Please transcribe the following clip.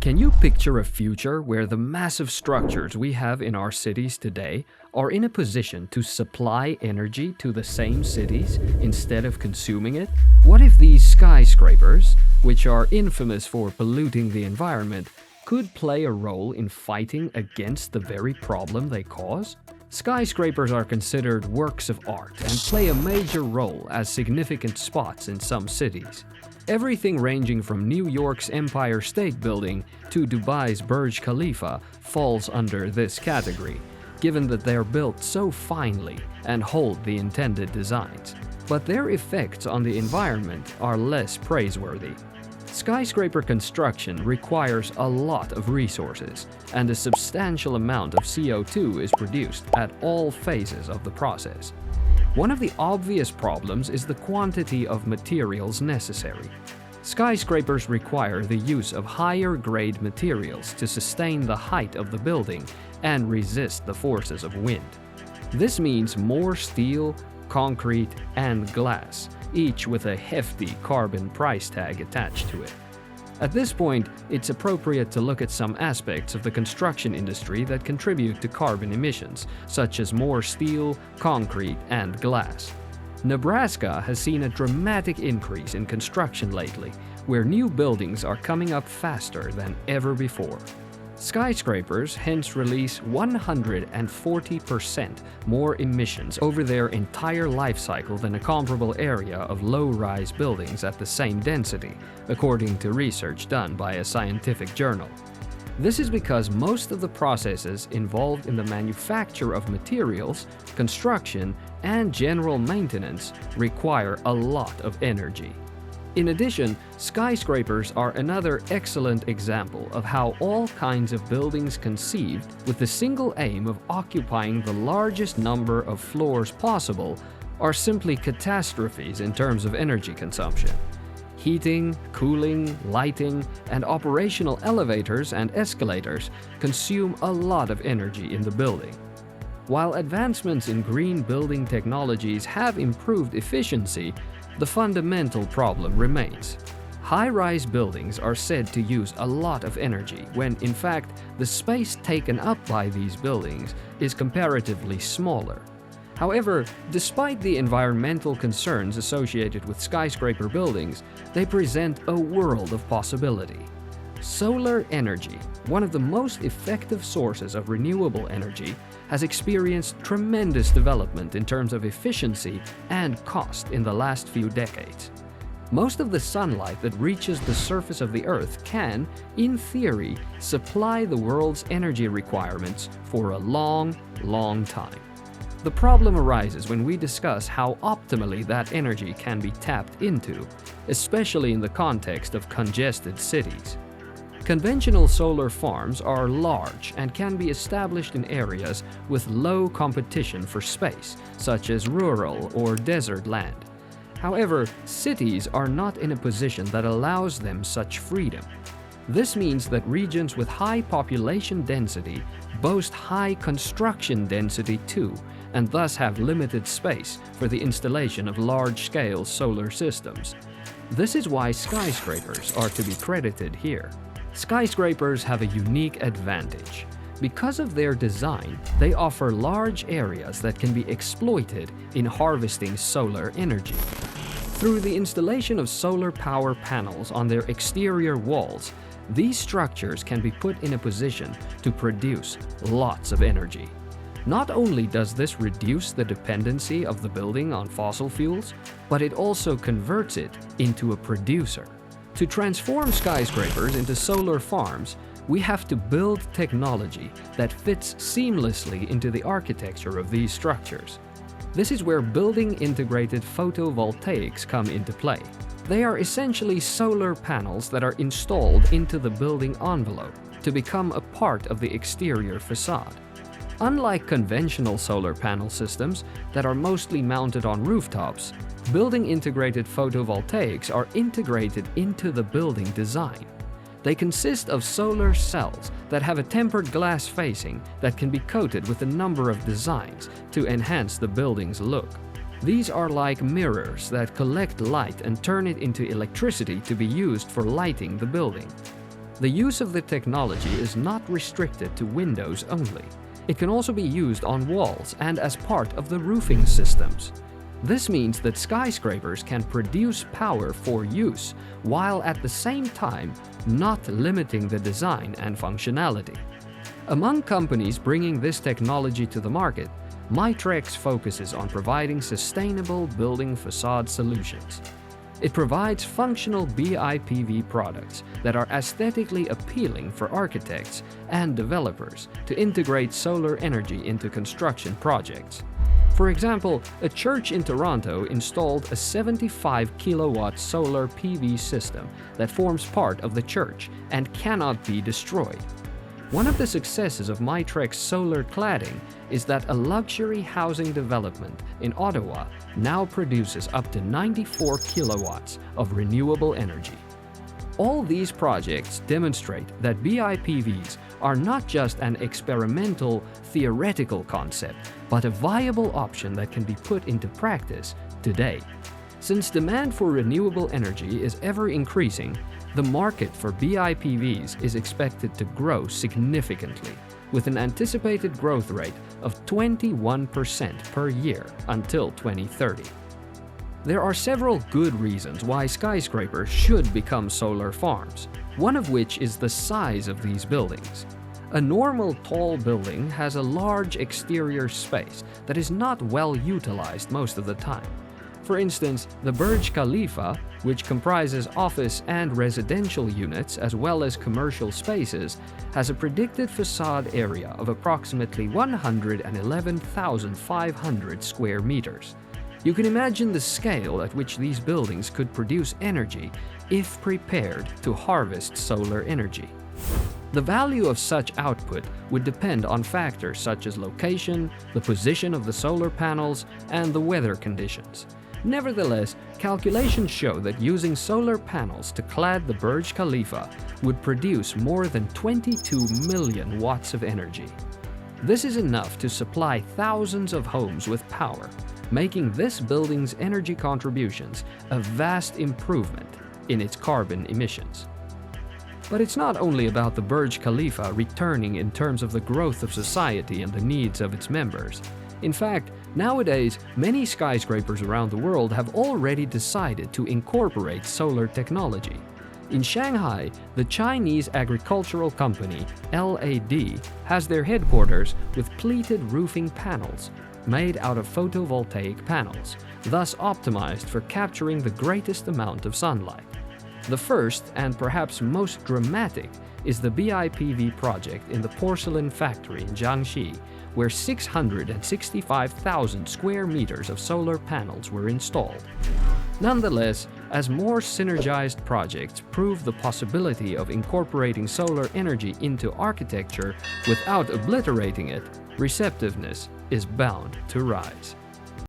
Can you picture a future where the massive structures we have in our cities today are in a position to supply energy to the same cities instead of consuming it? What if these skyscrapers, which are infamous for polluting the environment, could play a role in fighting against the very problem they cause? Skyscrapers are considered works of art and play a major role as significant spots in some cities. Everything ranging from New York's Empire State Building to Dubai's Burj Khalifa falls under this category, given that they are built so finely and hold the intended designs. But their effects on the environment are less praiseworthy. Skyscraper construction requires a lot of resources, and a substantial amount of CO2 is produced at all phases of the process. One of the obvious problems is the quantity of materials necessary. Skyscrapers require the use of higher-grade materials to sustain the height of the building and resist the forces of wind. This means more steel, concrete, and glass, each with a hefty carbon price tag attached to it. At this point, it's appropriate to look at some aspects of the construction industry that contribute to carbon emissions, such as more steel, concrete, and glass. Nebraska has seen a dramatic increase in construction lately, where new buildings are coming up faster than ever before. Skyscrapers hence release 140% more emissions over their entire life cycle than a comparable area of low-rise buildings at the same density, according to research done by a scientific journal. This is because most of the processes involved in the manufacture of materials, construction, and general maintenance require a lot of energy. In addition, skyscrapers are another excellent example of how all kinds of buildings conceived with the single aim of occupying the largest number of floors possible are simply catastrophes in terms of energy consumption. Heating, cooling, lighting, and operational elevators and escalators consume a lot of energy in the building. While advancements in green building technologies have improved efficiency, the fundamental problem remains. High-rise buildings are said to use a lot of energy when, in fact, the space taken up by these buildings is comparatively smaller. However, despite the environmental concerns associated with skyscraper buildings, they present a world of possibility. Solar energy, one of the most effective sources of renewable energy, has experienced tremendous development in terms of efficiency and cost in the last few decades. Most of the sunlight that reaches the surface of the Earth can, in theory, supply the world's energy requirements for a long, long time. The problem arises when we discuss how optimally that energy can be tapped into, especially in the context of congested cities. Conventional solar farms are large and can be established in areas with low competition for space, such as rural or desert land. However, cities are not in a position that allows them such freedom. This means that regions with high population density boast high construction density too, and thus have limited space for the installation of large-scale solar systems. This is why skyscrapers are to be credited here. Skyscrapers have a unique advantage. Because of their design, they offer large areas that can be exploited in harvesting solar energy. Through the installation of solar power panels on their exterior walls, these structures can be put in a position to produce lots of energy. Not only does this reduce the dependency of the building on fossil fuels, but it also converts it into a producer. To transform skyscrapers into solar farms, we have to build technology that fits seamlessly into the architecture of these structures. This is where building-integrated photovoltaics come into play. They are essentially solar panels that are installed into the building envelope to become a part of the exterior facade. Unlike conventional solar panel systems that are mostly mounted on rooftops, building-integrated photovoltaics are integrated into the building design. They consist of solar cells that have a tempered glass facing that can be coated with a number of designs to enhance the building's look. These are like mirrors that collect light and turn it into electricity to be used for lighting the building. The use of the technology is not restricted to windows only. It can also be used on walls and as part of the roofing systems. This means that skyscrapers can produce power for use, while at the same time not limiting the design and functionality. Among companies bringing this technology to the market, Mitrex focuses on providing sustainable building facade solutions. It provides functional BIPV products that are aesthetically appealing for architects and developers to integrate solar energy into construction projects. For example, a church in Toronto installed a 75 kilowatt solar PV system that forms part of the church and cannot be destroyed. One of the successes of Mitrex solar cladding is that a luxury housing development in Ottawa now produces up to 94 kilowatts of renewable energy. All these projects demonstrate that BIPVs are not just an experimental, theoretical concept, but a viable option that can be put into practice today. Since demand for renewable energy is ever increasing, the market for BIPVs is expected to grow significantly, with an anticipated growth rate of 21% per year until 2030. There are several good reasons why skyscrapers should become solar farms, one of which is the size of these buildings. A normal tall building has a large exterior space that is not well utilized most of the time. For instance, the Burj Khalifa, which comprises office and residential units as well as commercial spaces, has a predicted facade area of approximately 111,500 square meters. You can imagine the scale at which these buildings could produce energy if prepared to harvest solar energy. The value of such output would depend on factors such as location, the position of the solar panels, and the weather conditions. Nevertheless, calculations show that using solar panels to clad the Burj Khalifa would produce more than 22 million watts of energy. This is enough to supply thousands of homes with power, making this building's energy contributions a vast improvement in its carbon emissions. But it's not only about the Burj Khalifa returning in terms of the growth of society and the needs of its members. In fact, nowadays, many skyscrapers around the world have already decided to incorporate solar technology. In Shanghai, the Chinese agricultural company LAD has their headquarters with pleated roofing panels made out of photovoltaic panels, thus optimized for capturing the greatest amount of sunlight. The first and perhaps most dramatic is the BIPV project in the porcelain factory in Jiangxi, where 665,000 square meters of solar panels were installed. Nonetheless, as more synergized projects prove the possibility of incorporating solar energy into architecture without obliterating it, receptiveness is bound to rise.